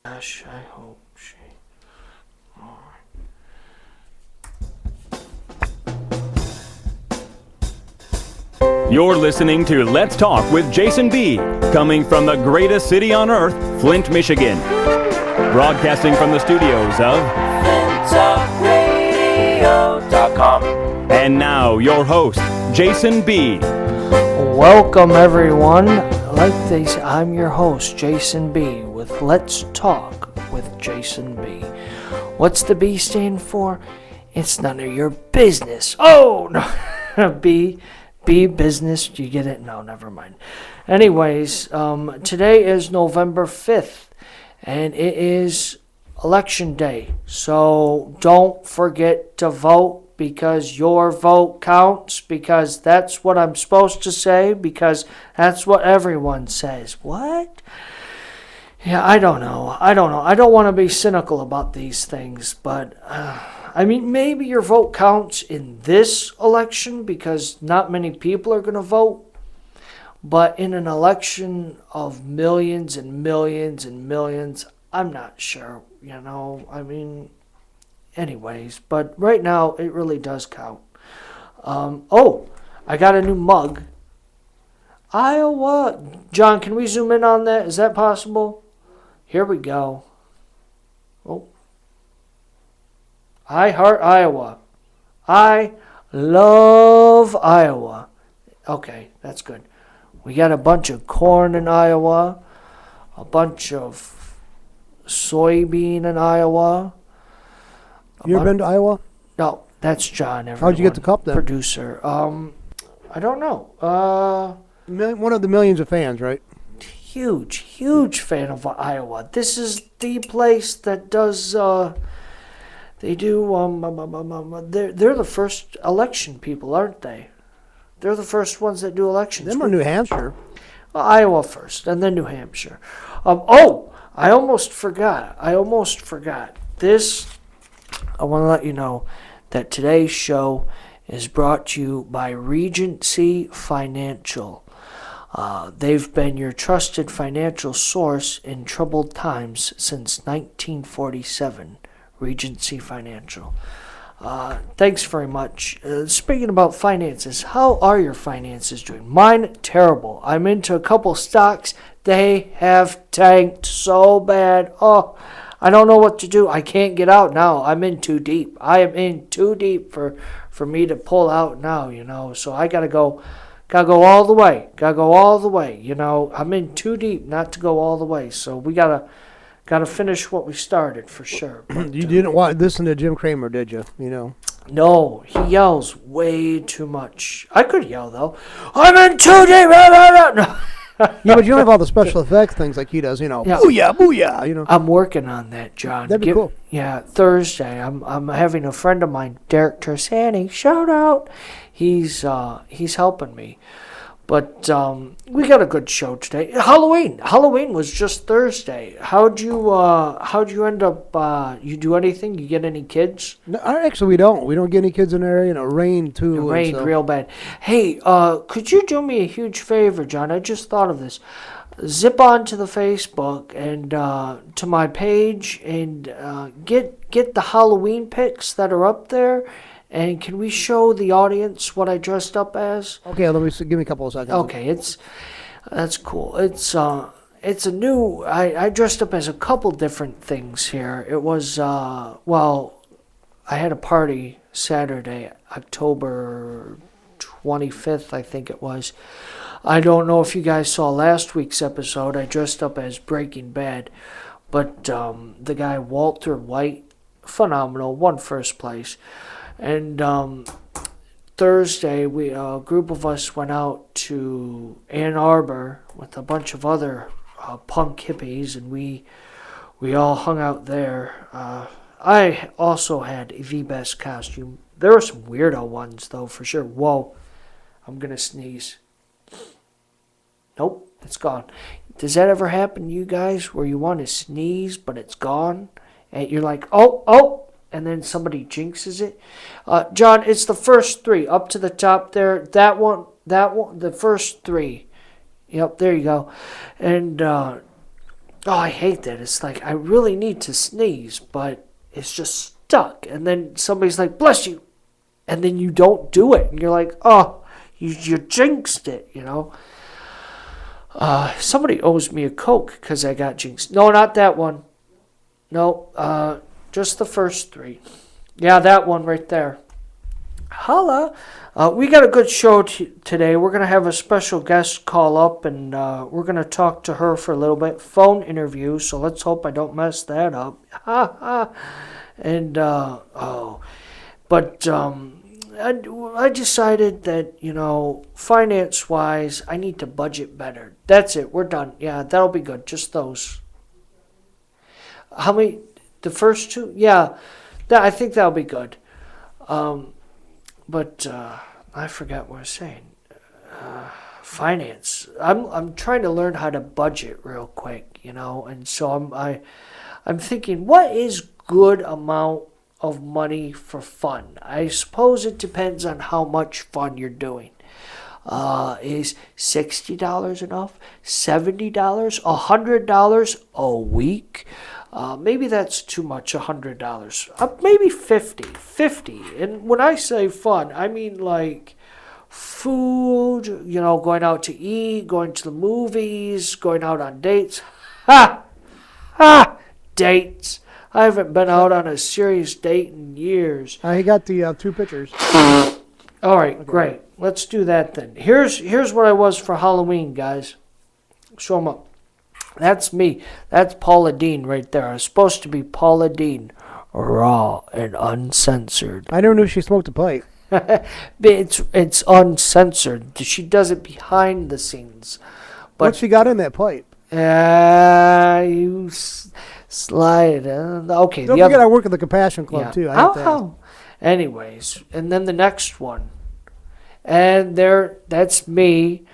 Gosh, I hope she. You're listening to Let's Talk with Jason B., coming from the greatest city on earth, Flint, Michigan. Broadcasting from the studios of FlintTalkRadio.com. And now, your host, Jason B. Welcome, everyone. Like they say, I'm your host, Jason B., with Let's Talk with Jason B. What's the B stand for? It's none of your business. Oh, no. B business. Do you get it? No, never mind. Anyways, today is November 5th, and it is election day. So don't forget to vote, because your vote counts, because that's what I'm supposed to say, because that's what everyone says. What? Yeah, I don't know. I don't want to be cynical about these things, but I mean, maybe your vote counts in this election because not many people are going to vote. But in an election of millions and millions and millions, I'm not sure, I mean, anyways. But right now, it really does count. I got a new mug. Iowa. John, can we zoom in on that? Is that possible? Here we go. Oh. I heart Iowa. I love Iowa. Okay, that's good. We got a bunch of corn in Iowa, a bunch of soybean in Iowa. You ever been to Iowa? No, that's John. Everyone. How'd you get the cup then? Producer. I don't know. One of the millions of fans, right? Huge fan of Iowa. This is the place that does. They do. They're the first election people, aren't they? They're the first ones that do elections. Them or New Hampshire. Well, Iowa first, and then New Hampshire. I almost forgot. This, I want to let you know that today's show is brought to you by Regency Financial. They've been your trusted financial source in troubled times since 1947. Regency Financial. Thanks very much. Speaking about finances, how are your finances doing? Mine, terrible. I'm into a couple stocks. They have tanked so bad. Oh, I don't know what to do. I can't get out now. I'm in too deep. I am in too deep for me to pull out now, So I gotta go all the way. I'm in too deep not to go all the way. So we gotta finish what we started for sure. But, you didn't listen to Jim Cramer, did you? No, he yells way too much. I could yell though. I'm in too deep. No. Yeah, but you don't have all the special effects things like he does. Yeah. Booyah, booyah. I'm working on that, John. That'd be cool. Yeah, Thursday. I'm having a friend of mine, Derek Tersani. Shout out. He's helping me. But we got a good show today. Halloween was just Thursday. How'd you end up? You do anything? You get any kids? No, actually, we don't. We don't get any kids in there. Rain too. It rained real bad. Hey, could you do me a huge favor, John? I just thought of this. Zip on to the Facebook and to my page and get the Halloween pics that are up there. And can we show the audience what I dressed up as? Okay, give me a couple of seconds. Okay, that's cool. It's a new. I dressed up as a couple different things here. It was I had a party Saturday, October 25th, I think it was. I don't know if you guys saw last week's episode. I dressed up as Breaking Bad, but the guy Walter White, phenomenal, won first place. And Thursday, a group of us went out to Ann Arbor with a bunch of other punk hippies, and we all hung out there. I also had the best costume. There were some weirdo ones, though, for sure. Whoa, I'm going to sneeze. Nope, it's gone. Does that ever happen to you guys where you want to sneeze, but it's gone? And you're like, oh, and then somebody jinxes it? John, it's the first three up to the top there. That one, the first three. Yep, there you go. And Oh, I hate that. It's like I really need to sneeze, but it's just stuck. And then somebody's like, bless you. And then you don't do it. And you're like, oh, you jinxed it, you know. Somebody owes me a Coke because I got jinxed. No, not that one. No, just the first three. Yeah, that one right there. Holla. We got a good show today. We're going to have a special guest call up, and we're going to talk to her for a little bit. Phone interview, so let's hope I don't mess that up. Ha ha. And, but I decided that, you know, finance-wise, I need to budget better. That's it. We're done. Yeah, that'll be good. Just those. How many? The first two? Yeah, I think that'll be good. But I forgot what I was saying. Finance. I'm trying to learn how to budget real quick, you know, and so I'm thinking, what is good amount of money for fun? I suppose it depends on how much fun you're doing. Is $60 enough? $70? $100 a week? Maybe that's too much, $100. Maybe 50. And when I say fun, I mean like food, you know, going out to eat, going to the movies, going out on dates. Dates. I haven't been out on a serious date in years. He got the 2 pictures. All right, okay. Great. Let's do that then. Here's what I was for Halloween, guys. Show them up. That's me. That's Paula Deen right there. I was supposed to be Paula Deen, raw and uncensored. I never knew she smoked a pipe. It's uncensored. She does it behind the scenes. But what she got in that pipe? You slide. Okay. Don't forget I work at the Compassion Club too. Anyways, and then the next one, and that's me.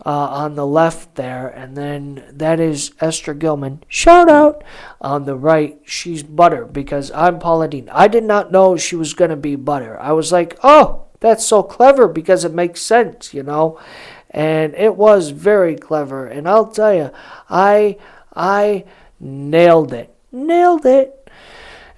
On the left there, and then that is Esther Gilman. Shout out! On the right, she's Butter, because I'm Paula Deen. I did not know she was going to be Butter. I was like, oh, that's so clever, because it makes sense, you know? And it was very clever, and I'll tell you, I nailed it. Nailed it!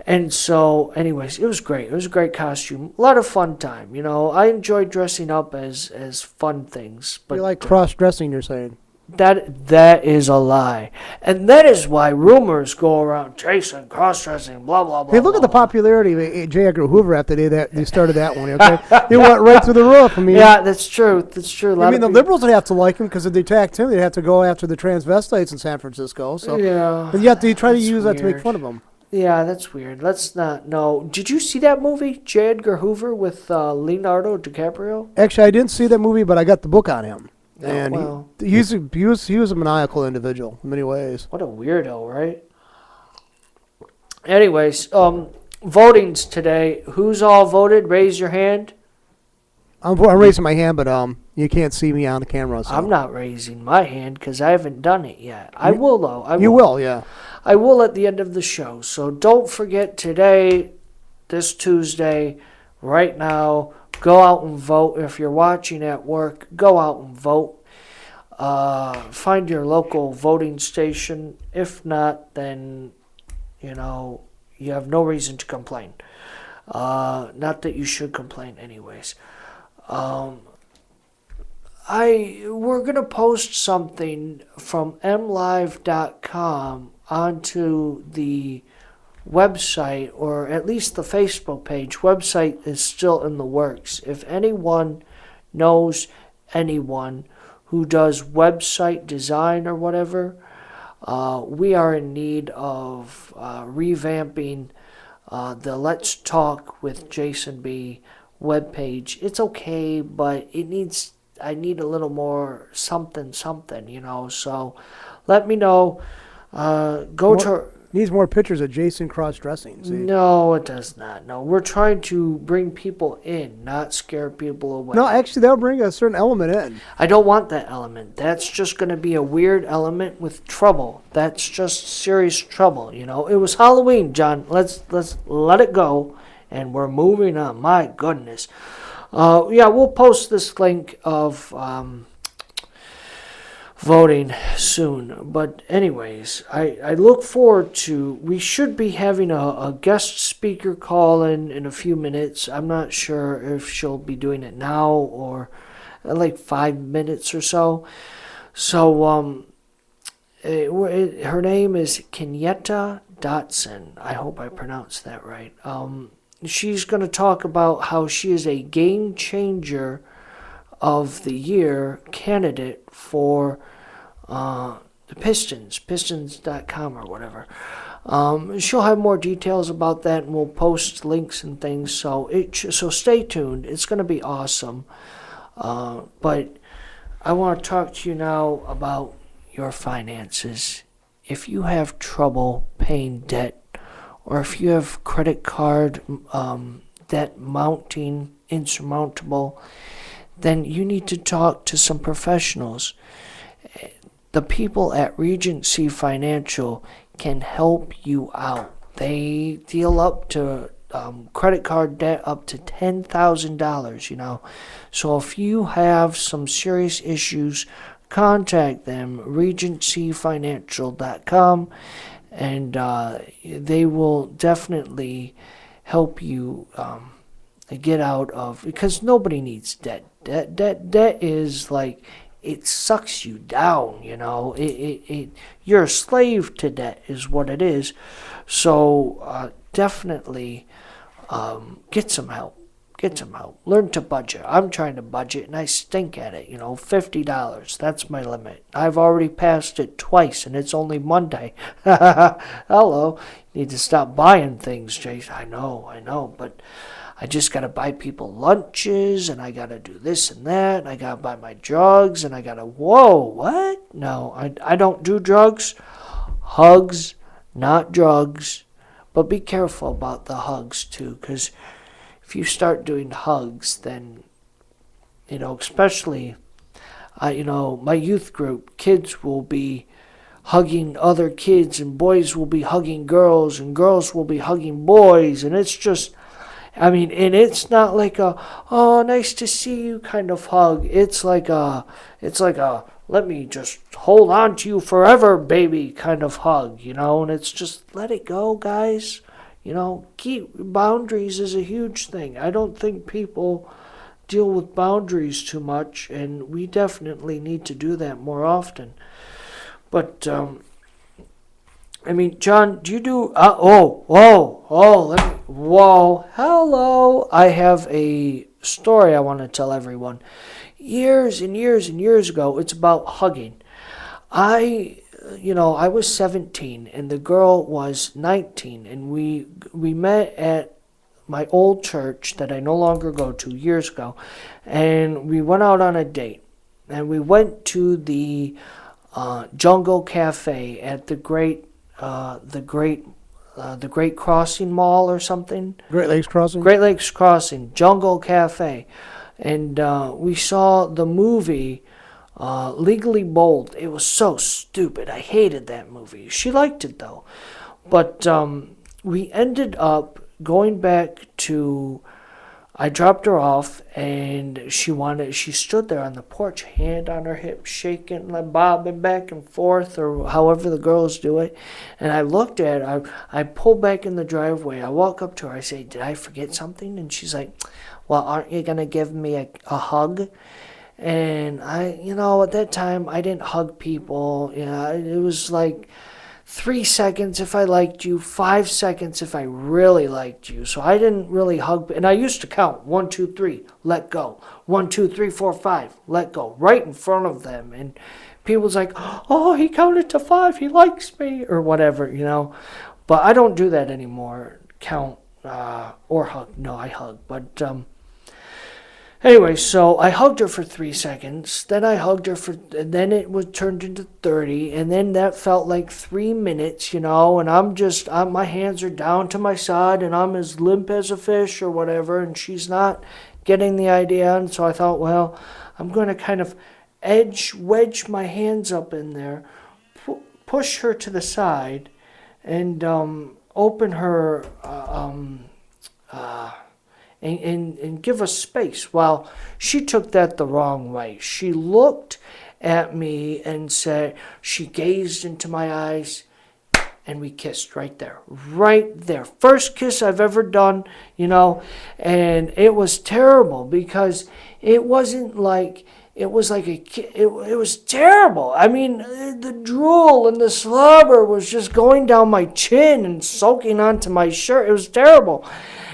And so, anyways, it was great. It was a great costume. A lot of fun time, you know. I enjoy dressing up as fun things. But you like cross-dressing, you're saying? That is a lie. And that is why rumors go around, Jason, cross-dressing, blah, blah, blah. Hey, look at the popularity of J. Edgar Hoover after they started that one, okay? It went right through the roof. I mean, yeah, that's true. That's true. I mean, the liberals would have to like him because if they attacked him, they'd have to go after the transvestites in San Francisco. So, yeah. But you have to try to use that to make fun of them. Yeah, that's weird. Let's not. No. Did you see that movie, J. Edgar Hoover, with Leonardo DiCaprio? Actually, I didn't see that movie, but I got the book on him. And well, he was a maniacal individual in many ways. What a weirdo, right? Anyways, voting's today. Who's all voted? Raise your hand. I'm raising my hand, but you can't see me on the camera. So. I'm not raising my hand because I haven't done it yet. I will, though. You will, yeah. I will at the end of the show. So don't forget today, this Tuesday, right now, go out and vote. If you're watching at work, go out and vote. Find your local voting station. If not, then, you know, you have no reason to complain. Not that you should complain anyways. We're going to post something from mlive.com onto the website, or at least the Facebook page. Website is still in the works. If anyone knows anyone who does website design or whatever, we are in need of revamping the Let's Talk with Jason B webpage. It's okay, but I need a little more something, you know. So let me know. Needs more pictures of Jason cross-dressing. See? No, it does not. No, we're trying to bring people in, not scare people away. No, actually, that'll bring a certain element in. I don't want that element. That's just going to be a weird element with trouble. That's just serious trouble, you know. It was Halloween, John. Let's let it go, and we're moving on. My goodness. Yeah, we'll post this link of voting soon. But anyways, I look forward to, we should be having a guest speaker call in a few minutes. I'm not sure if she'll be doing it now or like 5 minutes or so. So her name is Kenyatta Dotson. I hope I pronounced that right. She's going to talk about how she is a game changer of the year candidate for the Pistons.com or whatever. She'll have more details about that, and we'll post links and things. So stay tuned. It's going to be awesome. But I want to talk to you now about your finances. If you have trouble paying debt, or if you have credit card debt mounting insurmountable, then you need to talk to some professionals. The people at Regency Financial can help you out. They deal up to credit card debt up to $10,000, So if you have some serious issues, contact them, regencyfinancial.com, and they will definitely help you get out of, because nobody needs debt. Debt is like, it sucks you down, you're a slave to debt is what it is. So definitely get some help. Learn to budget. I'm trying to budget and I stink at it. $50. That's my limit. I've already passed it twice and it's only Monday. Hello. You need to stop buying things, Jason. I know, but I just got to buy people lunches, and I got to do this and that, and I got to buy my drugs, and I got to, whoa, what? No, I don't do drugs. Hugs, not drugs. But be careful about the hugs, too, because if you start doing hugs, then, especially, my youth group, kids will be hugging other kids, and boys will be hugging girls, and girls will be hugging boys, and it's just, and it's not like a, oh, nice to see you kind of hug. It's like a, let me just hold on to you forever, baby kind of hug, and it's just, let it go, guys. Keep boundaries is a huge thing. I don't think people deal with boundaries too much, and we definitely need to do that more often. But, John, do you do, hello. I have a story I want to tell everyone. Years and years and years ago, it's about hugging. I was 17 and the girl was 19, and we met at my old church that I no longer go to years ago, and we went out on a date, and we went to the Jungle Cafe at the Great Crossing Mall or something. Great Lakes Crossing? Great Lakes Crossing, Jungle Cafe. And we saw the movie Legally Bold. It was so stupid. I hated that movie. She liked it though. But we ended up going back to, I dropped her off, and she stood there on the porch, hand on her hip, shaking, like bobbing back and forth, or however the girls do it. And I looked at her, I pulled back in the driveway, I walk up to her, I say, did I forget something? And she's like, well, aren't you going to give me a hug? And at that time, I didn't hug people. It was like 3 seconds if I liked you, 5 seconds if I really liked you. So I didn't really hug. And I used to count 1, 2, 3, let go. 1, 2, 3, 4, 5, let go. Right in front of them. And people's like, oh, he counted to 5. He likes me or whatever, But I don't do that anymore. Count or hug. No, I hug. But anyway, so I hugged her for 3 seconds, then I hugged her and then it was turned into 30, and then that felt like 3 minutes, and my hands are down to my side, and I'm as limp as a fish or whatever, and she's not getting the idea, and so I thought, well, I'm going to kind of wedge my hands up in there, push her to the side, and open her, and give us space. Well, she took that the wrong way. She looked at me and said, she gazed into my eyes, and we kissed right there. Right there. First kiss I've ever done, and it was terrible because it wasn't like, it was like it was terrible. I mean, the drool and the slobber was just going down my chin and soaking onto my shirt. It was terrible.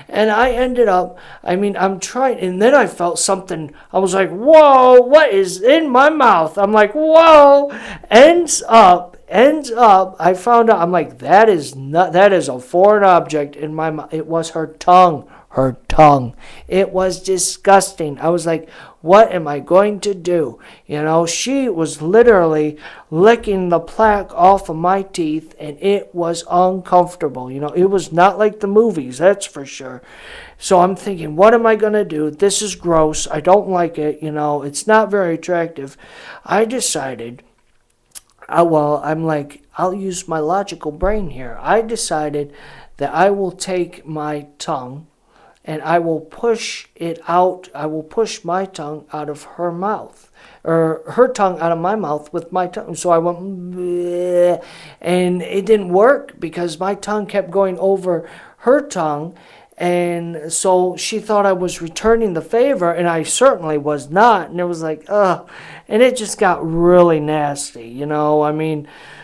And I ended up, I'm trying, and then I felt something. I was like, whoa, what is in my mouth? I'm like, whoa, ends up, I found out, I'm like, that is a foreign object in my mouth. It was her tongue. It was disgusting. I was like, what am I going to do? She was literally licking the plaque off of my teeth, and it was uncomfortable. It was not like the movies, that's for sure. So I'm thinking, what am I going to do? This is gross. I don't like it. It's not very attractive. I decided, I'll use my logical brain here. I decided that I will take my tongue and I will push it out. I will push my tongue out of her mouth, or her tongue out of my mouth with my tongue. So I went, bleh, and it didn't work because my tongue kept going over her tongue. And so she thought I was returning the favor, and I certainly was not. And it was like, ugh. And it just got really nasty,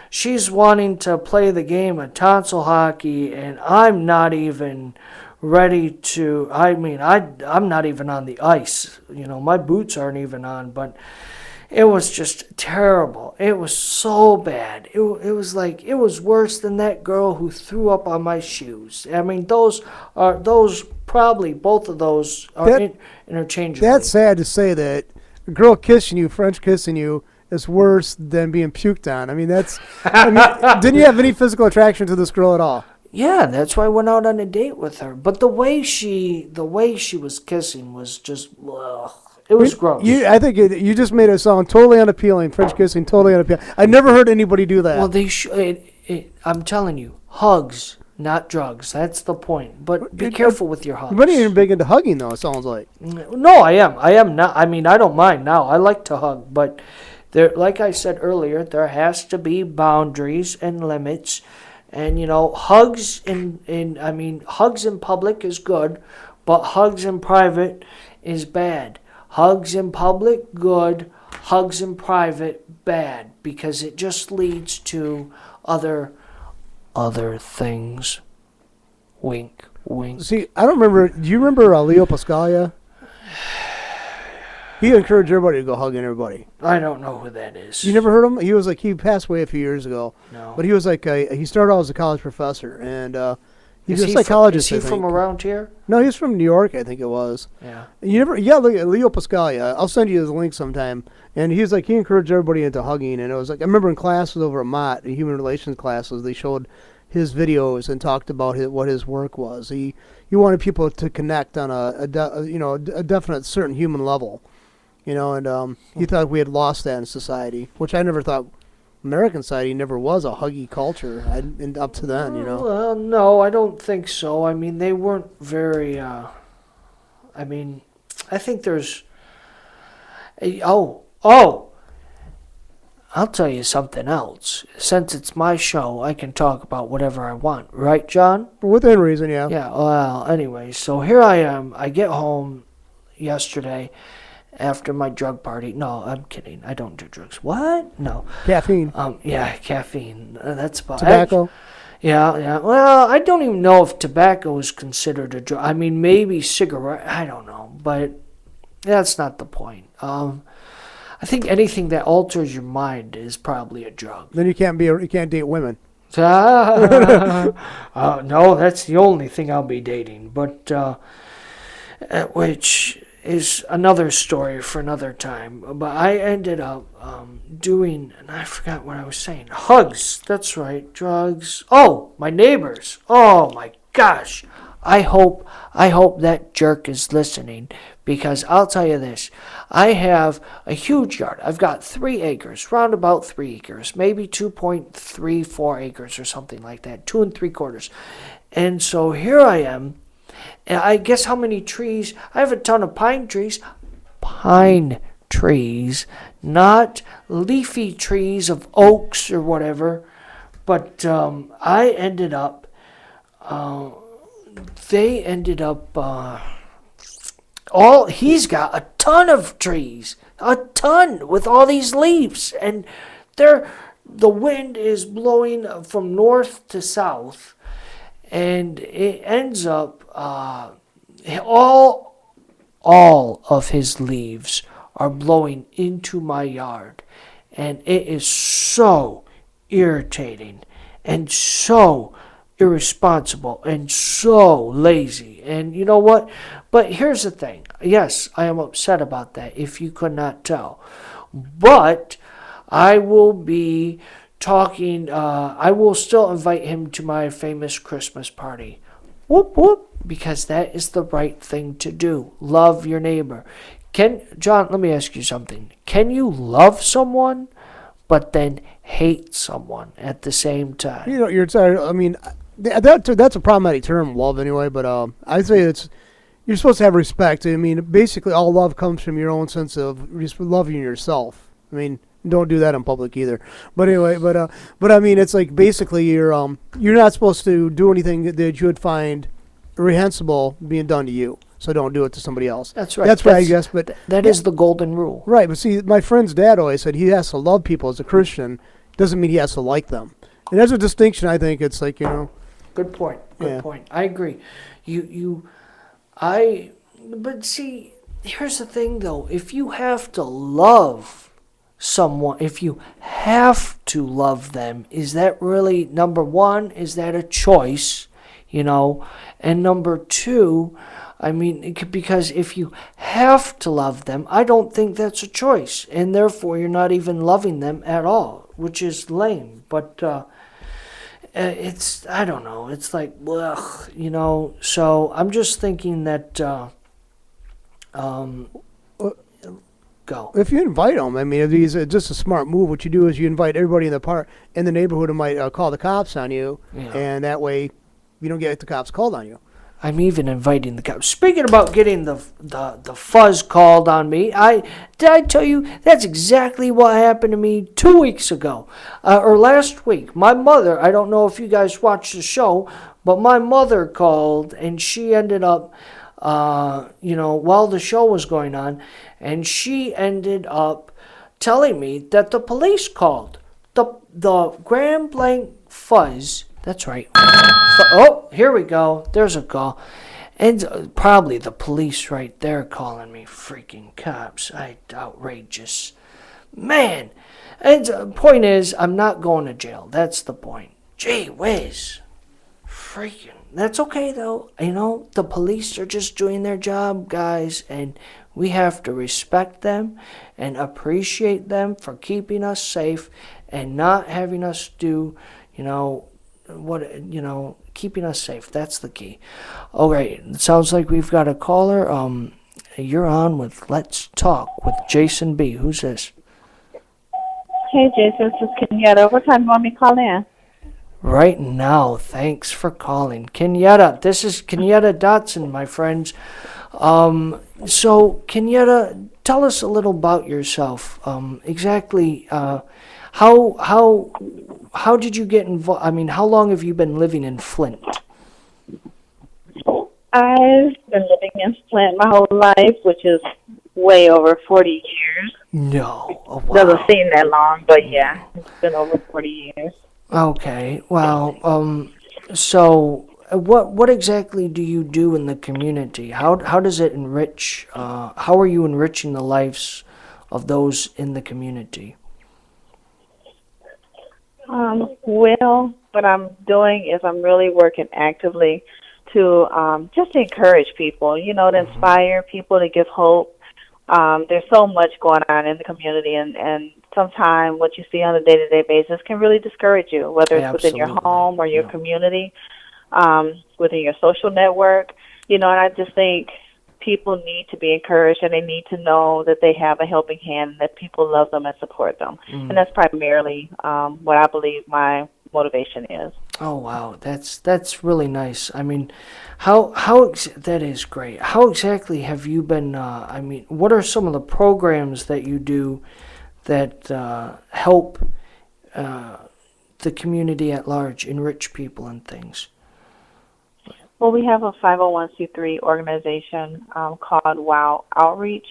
She's wanting to play the game of tonsil hockey, and I'm not even ready to, I'm not even on the ice. My boots aren't even on, but it was just terrible. It was so bad. It was like, it was worse than that girl who threw up on my shoes. Those probably, both of those are interchangeable. That's sad to say that a girl kissing you, French kissing you, is worse than being puked on. Didn't you have any physical attraction to this girl at all? Yeah, that's why I went out on a date with her. But the way she was kissing was just, ugh. It was gross. I think you just made it sound totally unappealing. French kissing, totally unappealing. I've never heard anybody do that. Well, I'm telling you, hugs, not drugs. That's the point. But be careful with your hugs. You're not even big into hugging, though, it sounds like. No, I am. I am not. I don't mind now. I like to hug. But there, like I said earlier, there has to be boundaries and limits. And, hugs hugs in public is good, but hugs in private is bad. Hugs in public, good. Hugs in private, bad. Because it just leads to other things. Wink, wink. See, I don't remember. Do you remember Leo Pascalia? He encouraged everybody to go hugging everybody. I don't know who that is. You never heard him? He passed away a few years ago. No. But he was he started out as a college professor, and he was a psychologist. Is he from around here? No, he's from New York, I think it was. Yeah. Look at Leo Pascalia. I'll send you his link sometime. And he encouraged everybody into hugging, and it was like, I remember in classes over at Mott, in human relations classes, they showed his videos and talked about what his work was. He wanted people to connect on a definite certain human level. And he thought we had lost that in society, which I never thought. American society never was a huggy culture up to then, Well, no, I don't think so. They weren't very, I think there's, I'll tell you something else. Since it's my show, I can talk about whatever I want. Right, John? Within reason, yeah. Yeah, well, anyway, so here I am. I get home yesterday after my drug party. No, I'm kidding. I don't do drugs. What? No. Caffeine. Yeah, caffeine. That's about tobacco. Yeah. Well, I don't even know if tobacco is considered a drug. Maybe cigarette. I don't know, but that's not the point. I think anything that alters your mind is probably a drug. Then you can't date women. No, that's the only thing I'll be dating. But which is another story for another time. But I ended up doing, and I forgot what I was saying. Hugs. That's right. Drugs. Oh, my neighbors. Oh my gosh. I hope that jerk is listening, because I'll tell you this. I have a huge yard. I've got 3 acres, round about 3 acres, maybe 2.34 acres or something like that, 2 3/4. And so here I am. And I guess how many trees? I have a ton of pine trees. Pine trees, not leafy trees of oaks or whatever, but I ended up, they ended up, he's got a ton of trees, a ton with all these leaves, and the wind is blowing from north to south, and it ends up, all of his leaves are blowing into my yard, and it is so irritating and so irresponsible and so lazy. And you know what? But here's the thing. Yes, I am upset about that, if you could not tell. But I will be talking, I will still invite him to my famous Christmas party. Whoop, whoop. Because that is the right thing to do. Love your neighbor. John, let me ask you something. Can you love someone, but then hate someone at the same time? You know, I mean, that's a problematic term, love, anyway. But I say you're supposed to have respect. I mean, basically, all love comes from your own sense of loving yourself. I mean, don't do that in public either. But anyway, but I mean, it's like basically you're not supposed to do anything that you would find reprehensible being done to you. So don't do it to somebody else. That's right. That's right, I guess. But that is the golden rule. Right. But see, my friend's dad always said he has to love people as a Christian. Doesn't mean he has to like them. And there's a distinction. I think it's like, you know. Good point. Good point. I agree. But see, here's the thing though. If you have to love someone, if you have to love them, is that really, number one, is that a choice? You know, and number two, I mean, because if you have to love them, I don't think that's a choice, and therefore you're not even loving them at all, which is lame. But it's, I don't know, it's like, ugh, you know. So I'm just thinking that, go. If you invite them, I mean, it's just a smart move. What you do is you invite everybody in the neighborhood who might call the cops on you, and that way you don't get the cops called on you. I'm even inviting the cops. Speaking about getting the fuzz called on me, did I tell you that's exactly what happened to me 2 weeks ago, or last week. My mother, I don't know if you guys watched the show, but my mother called, and she ended up, while the show was going on, and she ended up telling me that the police called. The Grand Blanc Fuzz. That's right. Oh, here we go. There's a call. And probably the police right there calling me. Freaking cops. Outrageous. Man. And the point is, I'm not going to jail. That's the point. Gee whiz. Freaking. That's okay, though. You know, the police are just doing their job, guys. And we have to respect them and appreciate them for keeping us safe and not having us do, keeping us safe. That's the key. All right, it sounds like we've got a caller. You're on with Let's Talk with Jason B. Who's this? Hey, Jason, this is Kenyatta. What time do you want me to call in? Right now. Thanks for calling. Kenyatta, this is Kenyatta Dotson, my friends. So, Kenyatta, tell us a little about yourself. Exactly, how did you get involved? I mean, how long have you been living in Flint? I've been living in Flint my whole life, which is way over 40 years. No. Oh, wow. Doesn't seem that long, but yeah, it's been over 40 years. Okay. Well, so what exactly do you do in the community? How does it enrich? How are you enriching the lives of those in the community? Well, what I'm doing is I'm really working actively to just encourage people, to inspire people, to give hope. There's so much going on in the community, and sometimes what you see on a day-to-day basis can really discourage you, whether it's within your home or your community, within your social network. And I just think people need to be encouraged, and they need to know that they have a helping hand, that people love them and support them. And that's primarily what I believe my motivation is. Oh wow, that's really nice. I mean, that is great. How exactly have you been? I mean, what are some of the programs that you do that help the community at large, enrich people and things? Well, we have a 501c3 organization called WOW Outreach,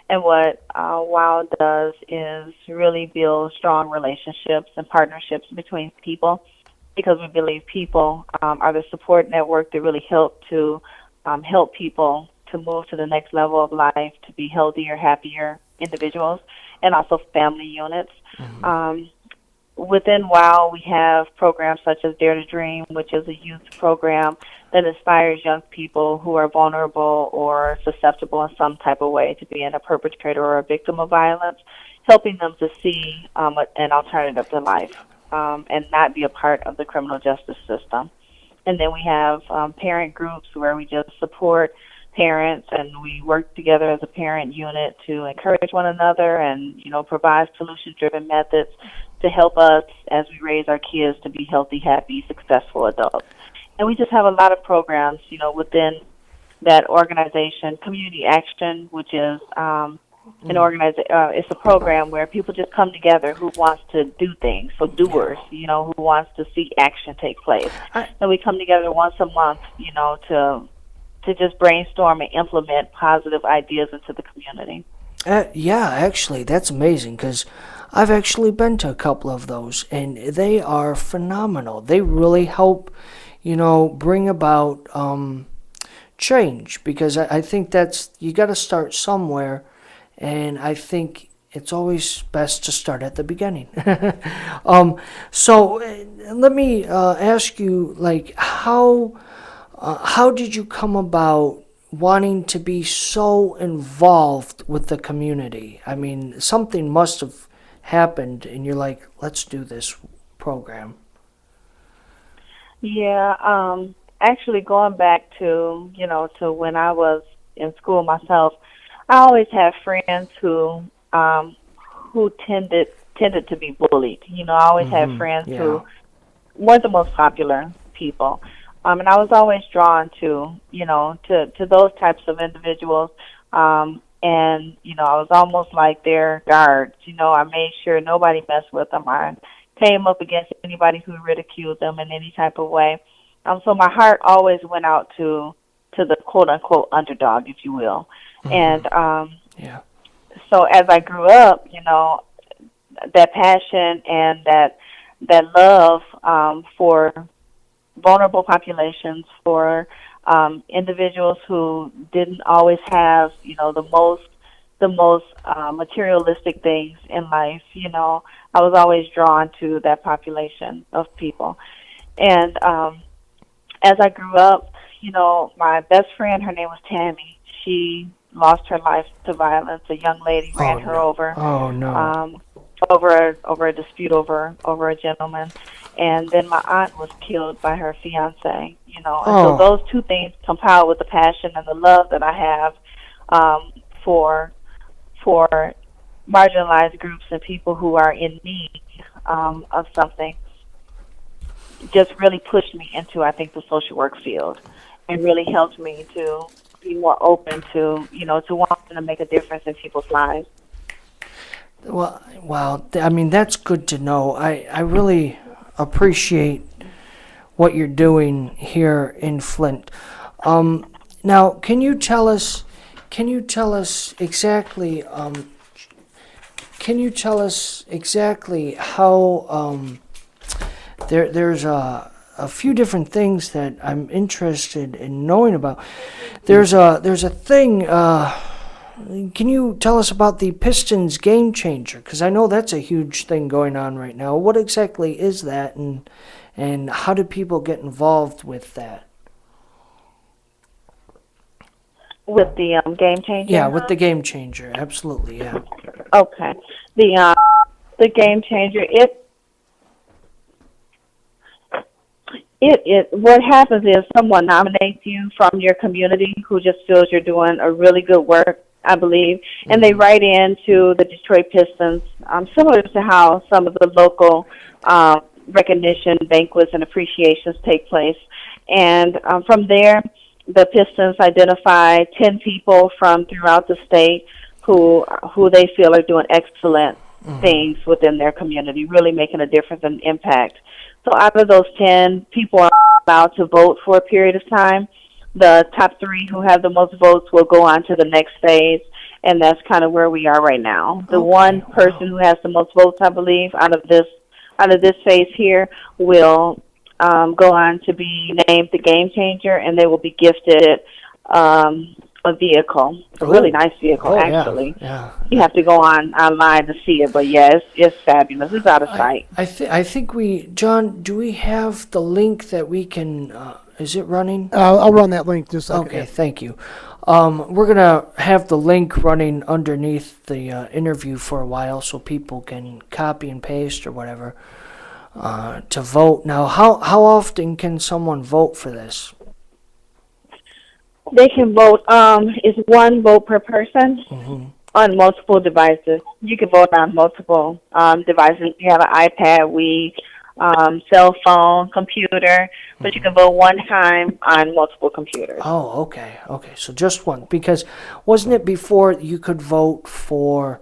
and what WOW does is really build strong relationships and partnerships between people, because we believe people are the support network that really help people to move to the next level of life, to be healthier, happier individuals, and also family units. Mm-hmm. Within WOW, we have programs such as Dare to Dream, which is a youth program that inspires young people who are vulnerable or susceptible in some type of way to being a perpetrator or a victim of violence, helping them to see an alternative to life and not be a part of the criminal justice system. And then we have parent groups where we just support parents, and we work together as a parent unit to encourage one another and, provide solution-driven methods to help us as we raise our kids to be healthy, happy, successful adults. And we just have a lot of programs, within that organization. Community Action, which is it's a program where people just come together who wants to do things, so doers, who wants to see action take place. And we come together once a month, to just brainstorm and implement positive ideas into the community. Yeah, actually, that's amazing, because I've actually been to a couple of those, and they are phenomenal. They really help, bring about change, because I think you got to start somewhere, and I think it's always best to start at the beginning. So let me ask you, how did you come about wanting to be so involved with the community? I mean, something must have happened, and you're like, let's do this program. Yeah, actually going back to, to when I was in school myself, I always had friends who tended to be bullied. I always had friends who weren't the most popular people. And I was always drawn to, to those types of individuals. And, I was almost like their guards. I made sure nobody messed with them. I came up against anybody who ridiculed them in any type of way. So my heart always went out to the quote-unquote underdog, if you will. Mm-hmm. And so as I grew up, that passion and that love for vulnerable populations, for individuals who didn't always have, the most materialistic things in life. I was always drawn to that population of people. And as I grew up, my best friend, her name was Tammy. She lost her life to violence. A young lady ran her over. Oh no! Over a dispute over a gentleman. And then my aunt was killed by her fiance, And so those two things compiled with the passion and the love that I have for marginalized groups and people who are in need of something just really pushed me into, I think, the social work field, and really helped me to be more open to, to wanting to make a difference in people's lives. Well, wow. I mean, that's good to know. I really appreciate what you're doing here in Flint. Now, can you tell us exactly how there's a few different things that I'm interested in knowing about. There's a thing. Can you tell us about the Pistons Game Changer? Because I know that's a huge thing going on right now. What exactly is that, and how do people get involved with that? With the Game Changer? Yeah, with the Game Changer, absolutely, yeah. Okay. The Game Changer, what happens is someone nominates you from your community who just feels you're doing a really good work, I believe, and they write in to the Detroit Pistons, similar to how some of the local recognition banquets and appreciations take place. And from there, the Pistons identify 10 people from throughout the state who they feel are doing excellent things within their community, really making a difference and impact. So out of those 10, people are allowed to vote for a period of time. The top 3 who have the most votes will go on to the next phase, and that's kind of where we are right now. The one person who has the most votes, I believe, out of this phase here will go on to be named the Game Changer, and they will be gifted a vehicle, a really nice vehicle, actually. Yeah. You have to go online to see it, but yeah, it's fabulous. It's out of sight. I think John, do we have the link that we can, is it running? I'll run that link just a second. Okay, thank you. We're going to have the link running underneath the interview for a while so people can copy and paste or whatever to vote. Now, how often can someone vote for this? They can vote. It's one vote per person on multiple devices. You can vote on multiple devices. You have an iPad, Wii, cell phone, computer, but you can vote one time on multiple computers. Oh, okay. So just one, because wasn't it before you could vote for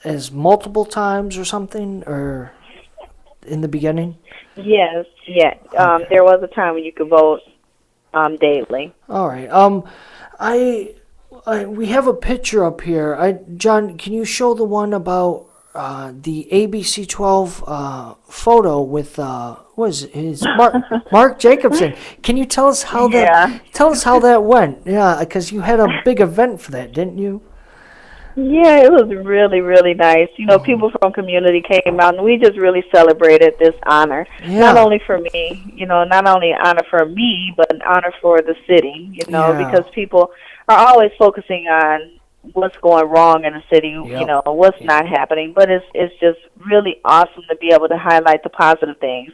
as multiple times or something, or in the beginning? Yes. There was a time when you could vote daily. All right. We have a picture up here. John, can you show the one about the ABC 12 photo with Mark Jacobson? Can you tell us how that went? Yeah, because you had a big event for that, didn't you? Yeah, it was really, really nice. You know, people from community came out, and we just really celebrated this honor. Yeah. Not only for me, not only an honor for me, but an honor for the city, because people are always focusing on what's going wrong in the city, what's not happening. But it's just really awesome to be able to highlight the positive things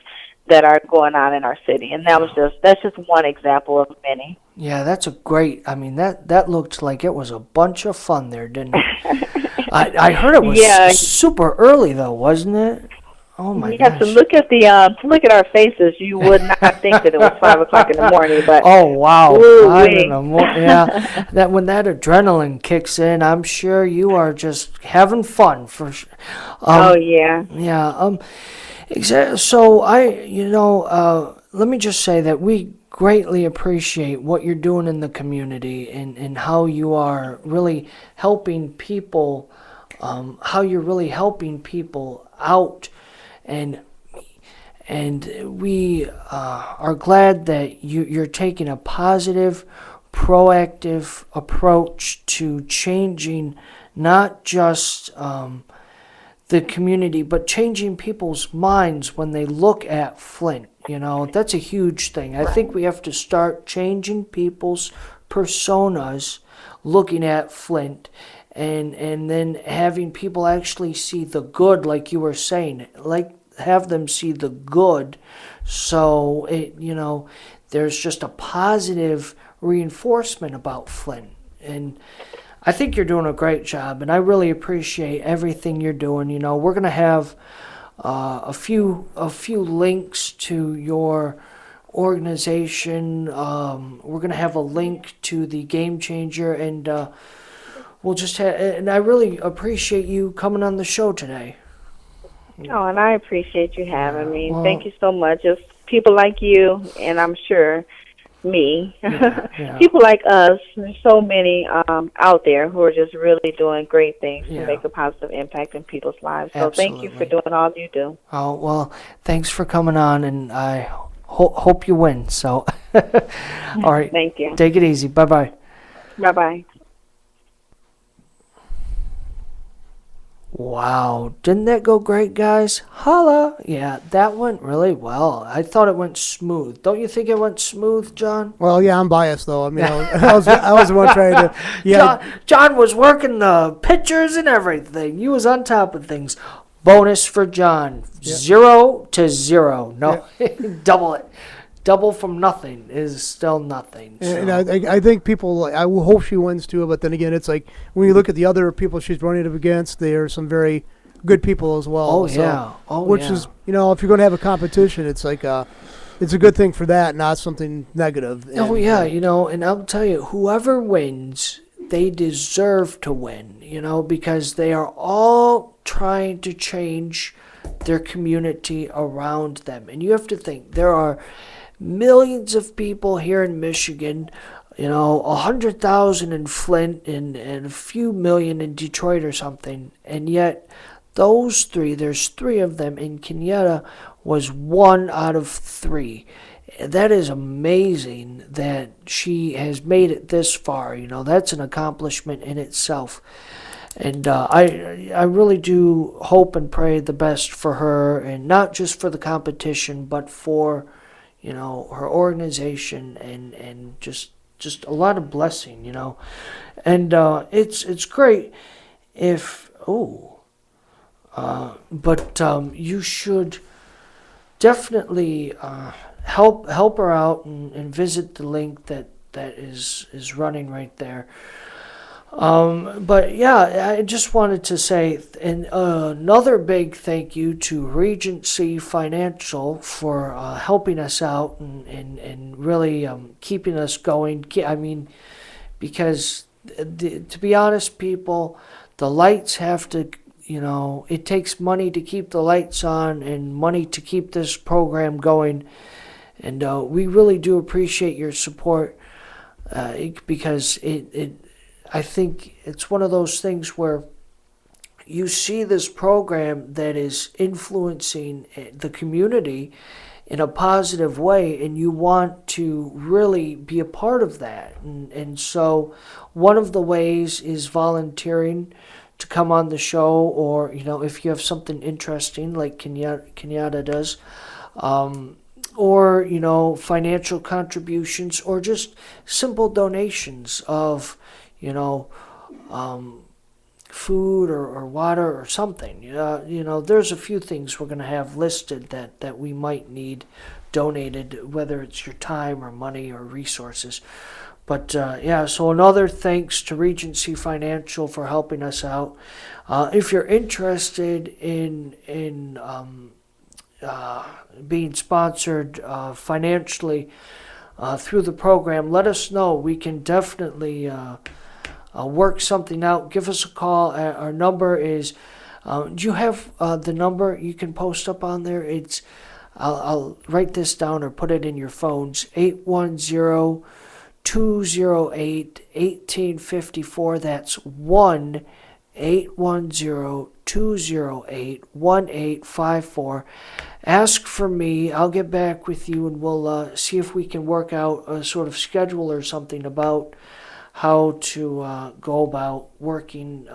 that are going on in our city. And that's just one example of many. Yeah, that's a great, that looked like it was a bunch of fun there, didn't it? I heard it was super early though, wasn't it? Oh my gosh. You have to look at our faces. You would not think that it was 5 o'clock in the morning, but oh wow, yeah. That when that adrenaline kicks in, I'm sure you are just having fun for sure. Oh yeah. Yeah. Exactly. So let me just say that we greatly appreciate what you're doing in the community and how you are really helping people, out, and we are glad that you're taking a positive, proactive approach to changing not just the community, but changing people's minds when they look at Flint. That's a huge thing. I think we have to start changing people's personas looking at Flint, and then having people actually see the good, like you were saying, like have them see the good, so there's just a positive reinforcement about Flint. And I think you're doing a great job, and I really appreciate everything you're doing. We're going to have a few links to your organization. We're going to have a link to the Game Changer, and we'll just and I really appreciate you coming on the show today. Oh, and I appreciate you having me. Thank you so much. It's people like you, and I'm sure me, people like us. There's so many out there who are just really doing great things to make a positive impact in people's lives. So thank you for doing all you do. Oh, well, thanks for coming on, and I hope you win. So, all right. Thank you. Take it easy. Bye-bye. Bye-bye. Wow, didn't that go great, guys? Holla! Yeah, that went really well. I thought it went smooth. Don't you think it went smooth, John? Well, yeah, I'm biased though. I was the one trying to. Yeah, John was working the pictures and everything. He was on top of things. Bonus for John: 0 to 0. No, double it. Double from nothing is still nothing. So. And I think people, I hope she wins too, but then again, it's like when you look at the other people she's running up against, there are some very good people as well. Oh, so, yeah. Oh, which yeah. is, if you're going to have a competition, it's like it's a good thing for that, not something negative. Oh, And, yeah, and I'll tell you, whoever wins, they deserve to win, because they are all trying to change their community around them. And you have to think, there are millions of people here in Michigan, 100,000 in Flint and a few million in Detroit or something. And yet those three, there's three of them, and Kenyatta was 1 out of 3. That is amazing that she has made it this far. That's an accomplishment in itself. And I really do hope and pray the best for her, and not just for the competition, but for, her organization and just a lot of blessing, And it's great if, but you should definitely help her out and visit the link that is running right there. But yeah, I just wanted to say another big thank you to Regency Financial for helping us out and really keeping us going. I mean, because to be honest, people, the lights have to, it takes money to keep the lights on and money to keep this program going. And we really do appreciate your support because I think it's one of those things where you see this program that is influencing the community in a positive way, and you want to really be a part of that. And so one of the ways is volunteering to come on the show, or, if you have something interesting like Kenyatta does, or, financial contributions, or just simple donations of, food or water or something. There's a few things we're going to have listed that we might need donated, whether it's your time or money or resources. But so another thanks to Regency Financial for helping us out. If you're interested in being sponsored financially through the program, let us know. We can definitely work something out. Give us a call. Our number is, do you have the number you can post up on there? It's, I'll write this down or put it in your phones, 810-208-1854. That's 1-810-208-1854. Ask for me. I'll get back with you, and we'll see if we can work out a sort of schedule or something about how to go about working,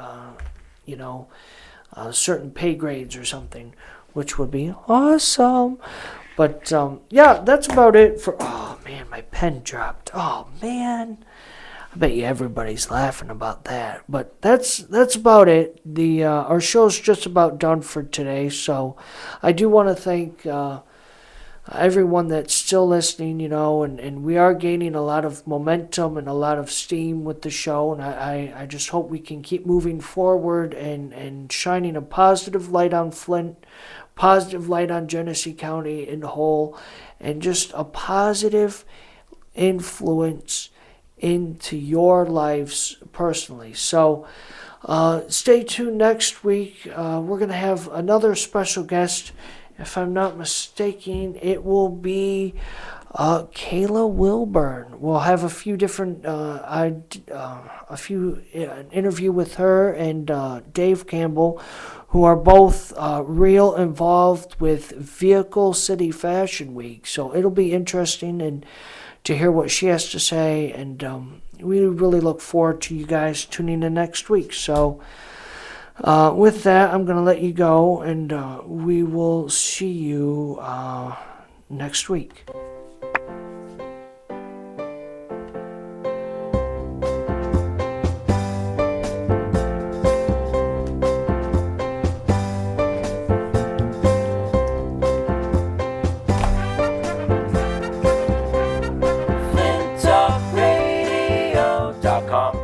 certain pay grades or something, which would be awesome. But that's about it for. Oh man, my pen dropped. Oh man, I bet you everybody's laughing about that. But that's about it. Our show's just about done for today. So I do want to thank everyone that's still listening, and we are gaining a lot of momentum and a lot of steam with the show, and I just hope we can keep moving forward and shining a positive light on Flint, positive light on Genesee County in the whole, and just a positive influence into your lives personally. So stay tuned next week. We're going to have another special guest. If I'm not mistaken, it will be Kayla Wilburn. We'll have a few different, an interview with her and Dave Campbell, who are both real involved with Vehicle City Fashion Week. So it'll be interesting and to hear what she has to say, and we really look forward to you guys tuning in next week. So with that, I'm going to let you go, and we will see you next week. FlintTalkRadio.com